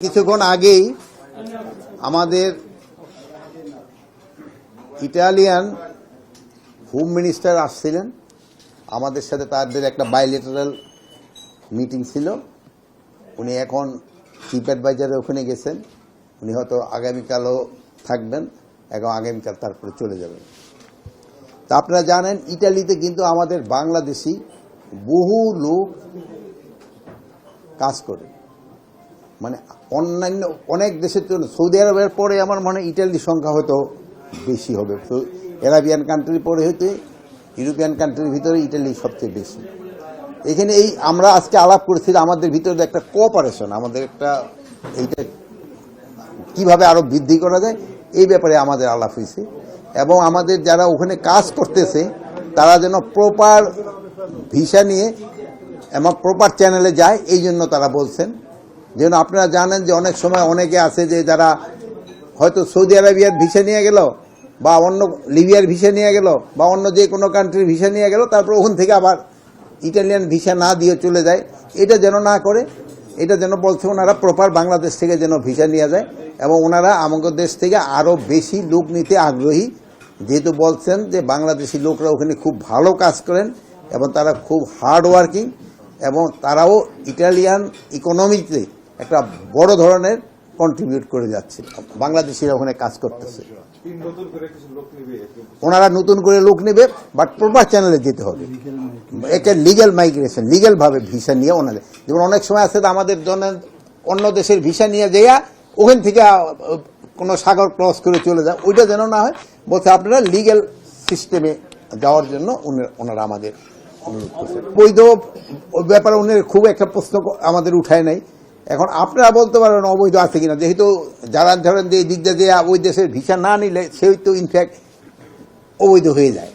কিছুক্ষণ আগেই আমাদের ইটালিয়ান হোম মিনিস্টার আসছিলেন আমাদের সাথে, তাদের একটা বাইলেটারাল মিটিং ছিল। উনি এখন চিফ অ্যাডভাইজারে ওখানে গেছেন। উনি হয়তো আগামীকালও থাকবেন এবং আগামীকাল তারপরে চলে যাবেন। তা আপনারা জানেন ইটালিতে কিন্তু আমাদের বাংলাদেশি বহু লোক কাজ করে, মানে অন্যান্য অনেক দেশের জন্য। সৌদি আরবের পরে আমার মনে হয় ইটালির সংখ্যা হয়তো বেশি হবে। আরাবিয়ান কান্ট্রির পরে হয়তো ইউরোপিয়ান কান্ট্রির ভিতরে ইটালি সবচেয়ে বেশি। এখানে এই আমরা আজকে আলাপ করেছি আমাদের ভিতরে একটা কোঅপারেশন, আমাদের একটা এইটা কিভাবে আরো বৃদ্ধি করা যায় এই ব্যাপারে আমাদের আলাপ হয়েছে। এবং আমাদের যারা ওখানে কাজ করতেছে তারা যেন প্রপার ভিসা নিয়ে এবং প্রপার চ্যানেলে যায়, এই জন্য তারা বলছেন। যেন আপনারা জানেন যে অনেক সময় অনেকে আছে যে যারা হয়তো সৌদি আরবিয়ার ভিসা নিয়ে গেল বা অন্য লিবিয়ার ভিসা নিয়ে গেল বা অন্য যে কোনো কান্ট্রির ভিসা নিয়ে গেল, তারপর ওখান থেকে আবার ইটালিয়ান ভিসা না দিয়ে চলে যায়। এটা যেন না করে, এটা যেন বলছে ওনারা প্রপার বাংলাদেশ থেকে যেন ভিসা নিয়ে যায় এবং ওনারা আমাদের দেশ থেকে আরও বেশি লোক নিতে আগ্রহী। যেহেতু বলছেন যে বাংলাদেশি লোকরা ওখানে খুব ভালো কাজ করেন এবং তারা খুব হার্ড ওয়ার্কিং এবং তারাও ইটালিয়ান ইকোনমিতে একটা বড় ধরনের কন্ট্রিবিউট করে যাচ্ছে। বাংলাদেশিরা ওখানে কাজ করতেছে, ওনারা নতুন করে লোক নেবে, বাট প্রপার চ্যানেলে যেতে হবে। একটা লিগ্যাল মাইগ্রেশন, লিগ্যালভাবে ভিসা নিয়ে ওনাদের, যেমন অনেক সময় আছে আমাদের জন্য অন্য দেশের ভিসা নিয়ে যাইয়া ওখান থেকে কোনো সাগর ক্রস করে চলে যায়, ওইটা যেন না হয়। বলছে আপনারা লিগ্যাল সিস্টেমে যাওয়ার জন্য ওনারা আমাদের অনুরোধ করছেন। বৈধ ব্যাপারে উনি খুব একটা প্রশ্ন আমাদের উঠায় নাই। এখন আপনারা বলতে পারেন অবৈধ আছে কিনা, যেহেতু যারা ধরেন যে দিক দিয়ে ওই দেশের ভিসা না নিলে সেই তো ইনফ্যাক্ট অবৈধ হয়ে যায়।